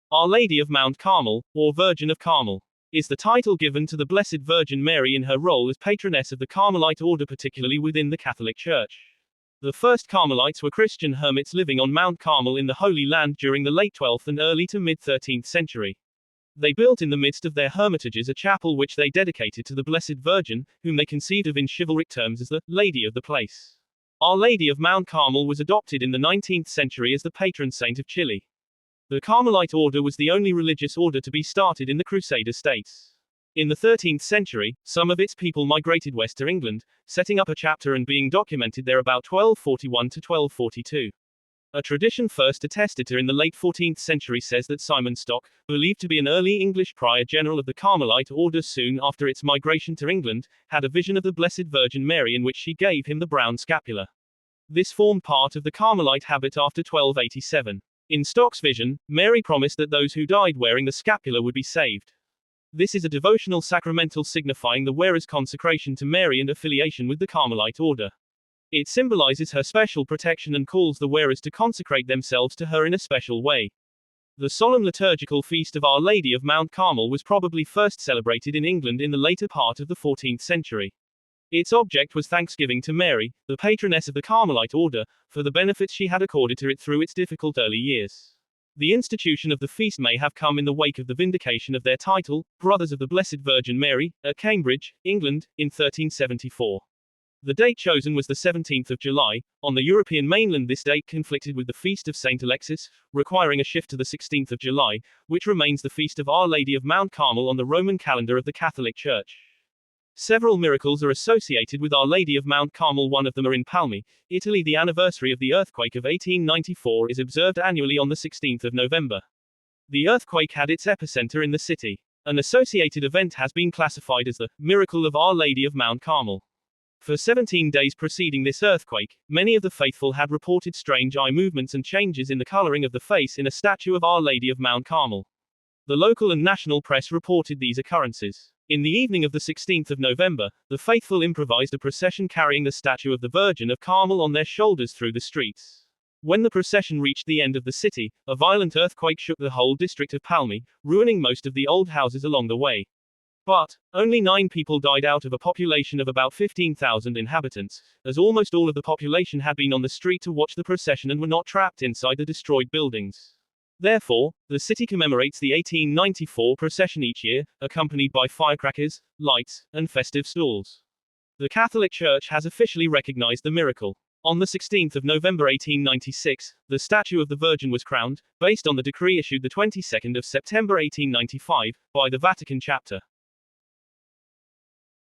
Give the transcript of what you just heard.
Our Lady of Mount Carmel, or Virgin of Carmel, is the title given to the Blessed Virgin Mary in her role as patroness of the Carmelite Order, particularly within the Catholic Church. The first Carmelites were Christian hermits living on Mount Carmel in the Holy Land during the late 12th and early to mid-13th century. They built in the midst of their hermitages a chapel which they dedicated to the Blessed Virgin, whom they conceived of in chivalric terms as the Lady of the place. Our Lady of Mount Carmel was adopted in the 19th century as the patron saint of Chile. The Carmelite Order was the only religious order to be started in the Crusader states. In the 13th century, some of its people migrated west to England, setting up a chapter and being documented there about 1241 to 1242. A tradition first attested to in the late 14th century says that Simon Stock, believed to be an early English prior general of the Carmelite Order soon after its migration to England, had a vision of the Blessed Virgin Mary in which she gave him the brown scapular. This formed part of the Carmelite habit after 1287. In Stock's vision, Mary promised that those who died wearing the scapular would be saved. This is a devotional sacramental signifying the wearer's consecration to Mary and affiliation with the Carmelite Order. It symbolizes her special protection and calls the wearers to consecrate themselves to her in a special way. The solemn liturgical feast of Our Lady of Mount Carmel was probably first celebrated in England in the later part of the 14th century. Its object was thanksgiving to Mary, the patroness of the Carmelite Order, for the benefits she had accorded to it through its difficult early years. The institution of the feast may have come in the wake of the vindication of their title, Brothers of the Blessed Virgin Mary, at Cambridge, England, in 1374. The date chosen was the 17th of July. On the European mainland this date conflicted with the feast of St. Alexis, requiring a shift to the 16th of July, which remains the feast of Our Lady of Mount Carmel on the Roman calendar of the Catholic Church. Several miracles are associated with Our Lady of Mount Carmel. One of them are in Palmi, Italy. The anniversary of the earthquake of 1894 is observed annually on the 16th of November. The earthquake had its epicenter in the city. An associated event has been classified as the miracle of Our Lady of Mount Carmel. For 17 days preceding this earthquake, many of the faithful had reported strange eye movements and changes in the coloring of the face in a statue of Our Lady of Mount Carmel. The local and national press reported these occurrences. In the evening of the 16th of November, the faithful improvised a procession carrying the statue of the Virgin of Carmel on their shoulders through the streets. When the procession reached the end of the city, a violent earthquake shook the whole district of Palmi, ruining most of the old houses along the way. But only 9 people died out of a population of about 15,000 inhabitants, as almost all of the population had been on the street to watch the procession and were not trapped inside the destroyed buildings. Therefore, the city commemorates the 1894 procession each year, accompanied by firecrackers, lights, and festive stalls. The Catholic Church has officially recognized the miracle. On the 16th of November 1896, the statue of the Virgin was crowned, based on the decree issued the 22nd of September 1895, by the Vatican chapter.